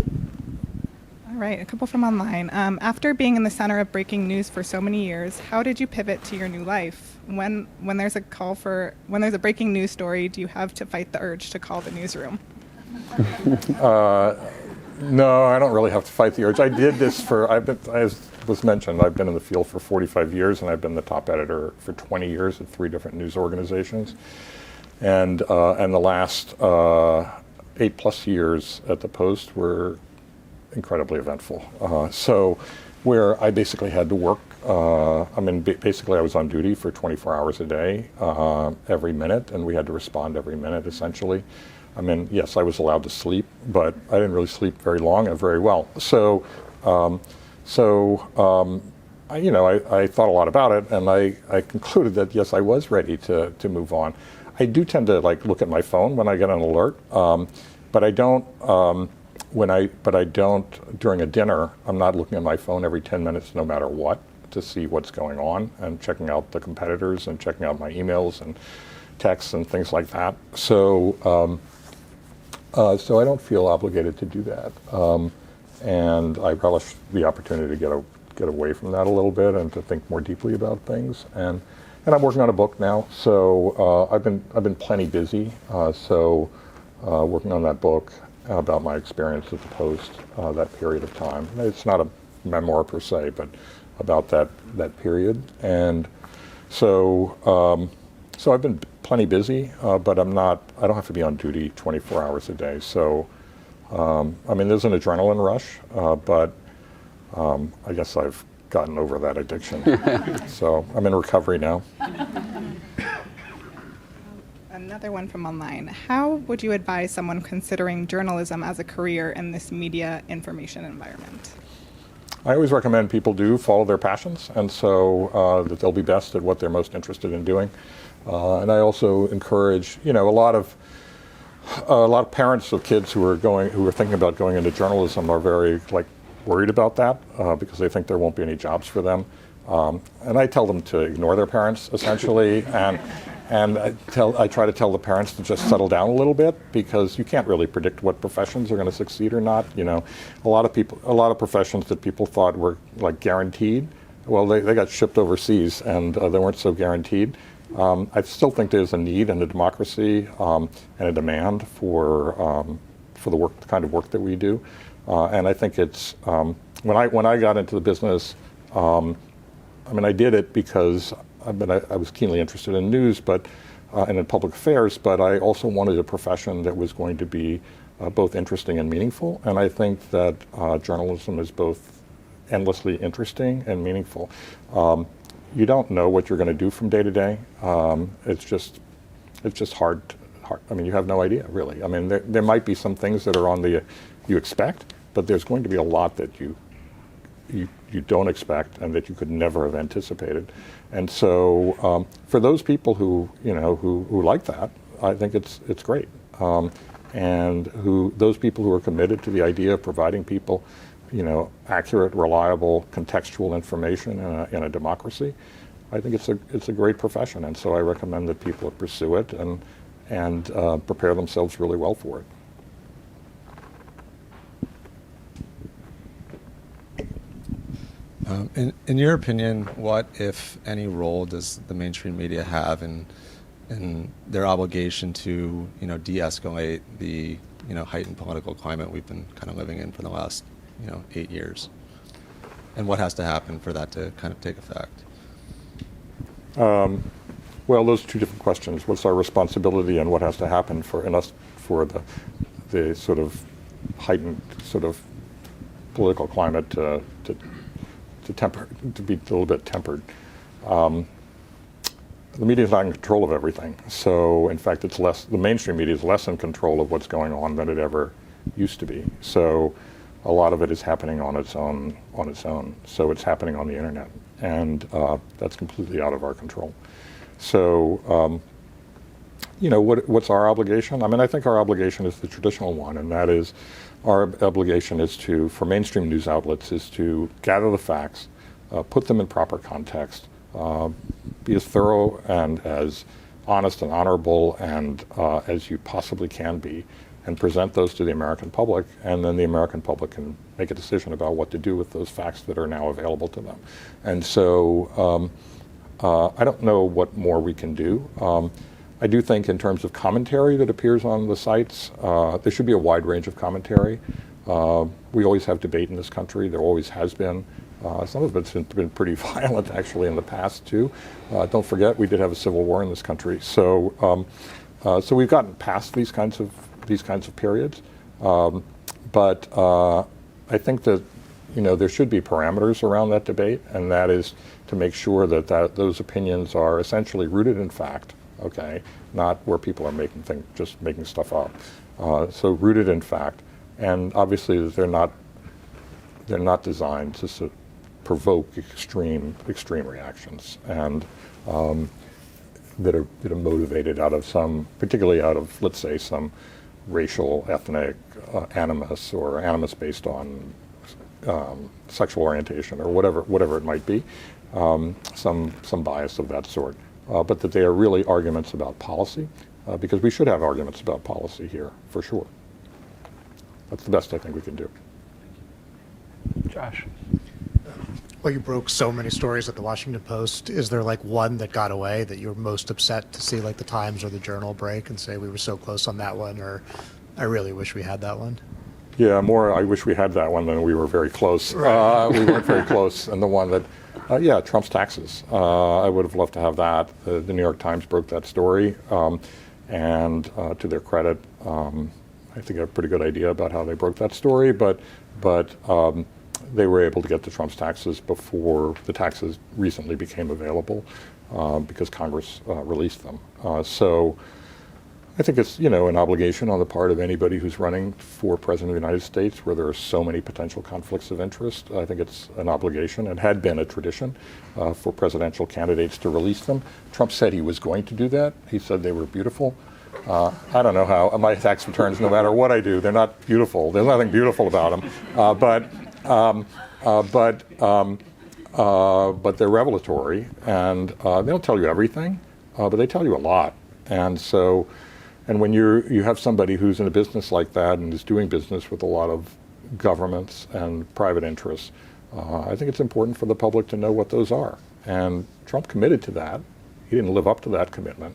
S3: All right, a couple from online. After being in the center of breaking news for so many years, how did you pivot to your new life? When there's a breaking news story, do you have to fight the urge to call the newsroom?
S2: No, I don't really have to fight the urge. I did this as was mentioned, I've been in the field for 45 years, and I've been the top editor for 20 years at 3 different news organizations. And the last 8+ years at the Post were incredibly eventful. So where I basically had to work, basically I was on duty for 24 hours a day, every minute, and we had to respond every minute, essentially. I mean, yes, I was allowed to sleep, but I didn't really sleep very long and very well. So I thought a lot about it, and I concluded that, yes, I was ready to move on. I do tend to like look at my phone when I get an alert, but I don't. But I don't during a dinner. I'm not looking at my phone every 10 minutes, no matter what, to see what's going on and checking out the competitors and checking out my emails and texts and things like that. So so I don't feel obligated to do that, and I relish the opportunity to get away from that a little bit and to think more deeply about things. And I'm working on a book now, so I've been plenty busy. Working on that book about my experience at the Post that period of time. It's not a memoir per se, but about that period. And so I've been plenty busy, but I don't have to be on duty 24 hours a day. So I mean, there's an adrenaline rush, but I guess I've gotten over that addiction. So I'm in recovery now.
S3: Another one from online. How would you advise someone considering journalism as a career in this media information environment?
S2: I always recommend people do follow their passions, and so that they'll be best at what they're most interested in doing. And I also encourage, a lot of parents of kids who are thinking about going into journalism are very worried about that because they think there won't be any jobs for them. And I tell them to ignore their parents essentially, and I try to tell the parents to just settle down a little bit, because you can't really predict what professions are going to succeed or not. A lot of professions that people thought were guaranteed, well, they got shipped overseas and they weren't so guaranteed. I still think there's a need and a democracy and a demand for the kind of work that we do, and I think it's when I got into the business. I did it because I was keenly interested in news, and in public affairs, but I also wanted a profession that was going to be both interesting and meaningful. And I think that journalism is both endlessly interesting and meaningful. You don't know what you're going to do from day to day. It's just hard. You have no idea, really. There might be some things that are on you expect, but there's going to be a lot that you don't expect and that you could never have anticipated. And so for those people who like that, I think it's great. And those people who are committed to the idea of providing people, accurate, reliable, contextual information in a democracy, I think it's a great profession. And so I recommend that people pursue it and prepare themselves really well for it.
S7: In your opinion, what, if any, role does the mainstream media have in their obligation to, de-escalate the, heightened political climate we've been kind of living in for the last, 8 years? And what has to happen for that to kind of take effect?
S2: Well, those are two different questions. What's our responsibility, and what has to happen for the sort of heightened sort of political climate to be a little bit tempered. The media is not in control of everything. So in fact, the mainstream media is less in control of what's going on than it ever used to be. So a lot of it is happening on its own. So it's happening on the internet, and that's completely out of our control. So what's our obligation? I think our obligation is the traditional one, and that is, our obligation is for mainstream news outlets is to gather the facts, put them in proper context, be as thorough and as honest and honorable and as you possibly can be, and present those to the American public, and then the American public can make a decision about what to do with those facts that are now available to them. And so I don't know what more we can do. I do think in terms of commentary that appears on the sites, there should be a wide range of commentary. We always have debate in this country. There always has been. Some of it's been pretty violent, actually, in the past, too. Don't forget, we did have a civil war in this country. So so we've gotten past these kinds of periods. But I think that there should be parameters around that debate, and that is to make sure that those opinions are essentially rooted in fact. Okay, not where people are just making stuff up. So rooted in fact, and obviously they're not designed to provoke extreme reactions. And that are motivated out of particularly out of, let's say, some racial, ethnic animus, or animus based on sexual orientation, or whatever it might be, some bias of that sort, but that they are really arguments about policy, because we should have arguments about policy here, for sure. That's the best I think we can do.
S1: Josh.
S8: Well, you broke so many stories at the Washington Post. Is there like one that got away that you were most upset to see, like the Times or the Journal break and say we were so close on that one, or I really wish we had that one?
S2: Yeah, more I wish we had that one than we were very close. Right. We weren't very close. And the one that, yeah, Trump's taxes. I would have loved to have that. The New York Times broke that story. And to their credit, I think they have a pretty good idea about how they broke that story. But they were able to get to Trump's taxes before the taxes recently became available, because Congress released them. So I think it's, an obligation on the part of anybody who's running for President of the United States, where there are so many potential conflicts of interest. I think it's an obligation. It had been a tradition for presidential candidates to release them. Trump said he was going to do that. He said they were beautiful. I don't know how my tax returns, no matter what I do, they're not beautiful. There's nothing beautiful about them. But they're revelatory, and they don't tell you everything, but they tell you a lot. And when you have somebody who's in a business like that and is doing business with a lot of governments and private interests, I think it's important for the public to know what those are. And Trump committed to that. He didn't live up to that commitment.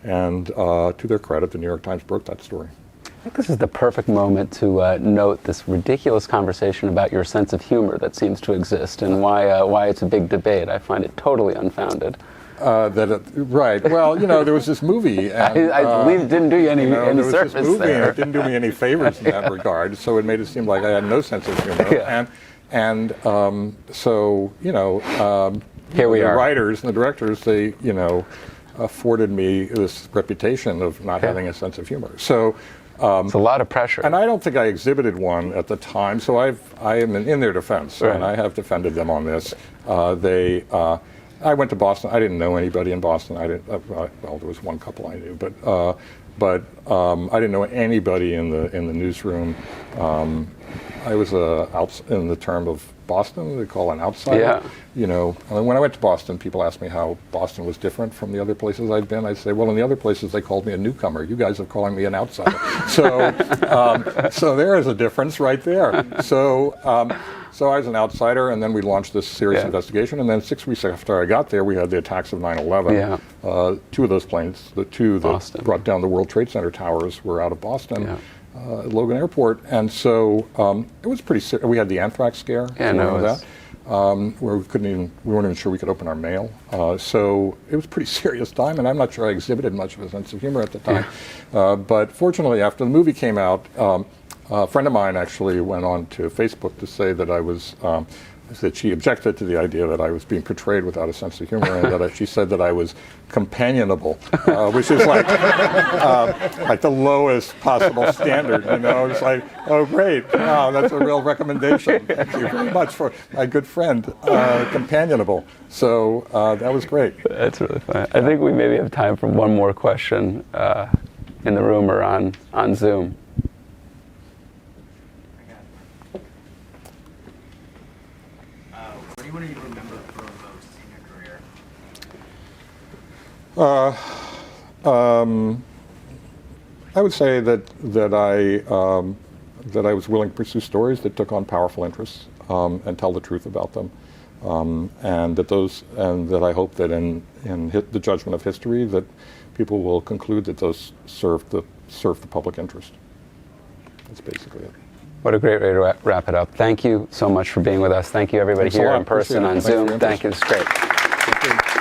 S2: And to their credit, the New York Times broke that story.
S1: I think this is the perfect moment to note this ridiculous conversation about your sense of humor that seems to exist, and why it's a big debate. I find it totally unfounded.
S2: Right. Well, there was this movie. And,
S1: I believe it didn't do you any
S2: there was
S1: service
S2: this movie,
S1: there.
S2: And it didn't do me any favors in that regard. So it made it seem like I had no sense of humor.
S1: Yeah.
S2: So
S1: here we
S2: the
S1: are.
S2: writers and the directors, they afforded me this reputation of not having a sense of humor. So.
S1: It's a lot of pressure.
S2: And I don't think I exhibited one at the time, so I am in their defense,
S1: right.
S2: And I have defended them on this. I went to Boston. I didn't know anybody in Boston. I didn't. Well, there was one couple I knew, but I didn't know anybody in the newsroom. I was in the term of Boston, they call an outsider.
S1: Yeah.
S2: And when I went to Boston, people asked me how Boston was different from the other places I'd been. I'd say, well, in the other places they called me a newcomer. You guys are calling me an outsider. So there is a difference right there. So I was an outsider, and then we launched this serious investigation. And then 6 weeks after I got there, we had the attacks of 9/11.
S1: Yeah.
S2: Two of those planes, the two that
S1: Boston.
S2: brought down the World Trade Center towers, were out of Boston. Yeah. Logan Airport, and so it was pretty serious. We had the anthrax scare, where we weren't even sure we could open our mail. So it was a pretty serious time, and I'm not sure I exhibited much of a sense of humor at the time. But fortunately, after the movie came out, a friend of mine actually went on to Facebook to say that that she objected to the idea that I was being portrayed without a sense of humor, and that she said that I was companionable, which is like the lowest possible standard. It's like, oh great, wow, that's a real recommendation. Thank you very much for my good friend, companionable. So that was great.
S1: That's really fun. I think we maybe have time for one more question in the room or on Zoom.
S9: What do you remember for most in your career?
S2: I would say that I was willing to pursue stories that took on powerful interests and tell the truth about them, and that I hope that in the judgment of history that people will conclude that those serve the public interest. That's basically it.
S1: What a great way to wrap it up. Thank you so much for being with us. Thank you, everybody,
S2: Thanks
S1: here in person, on Zoom.
S2: Thank you.
S1: It's great.
S2: Thank you.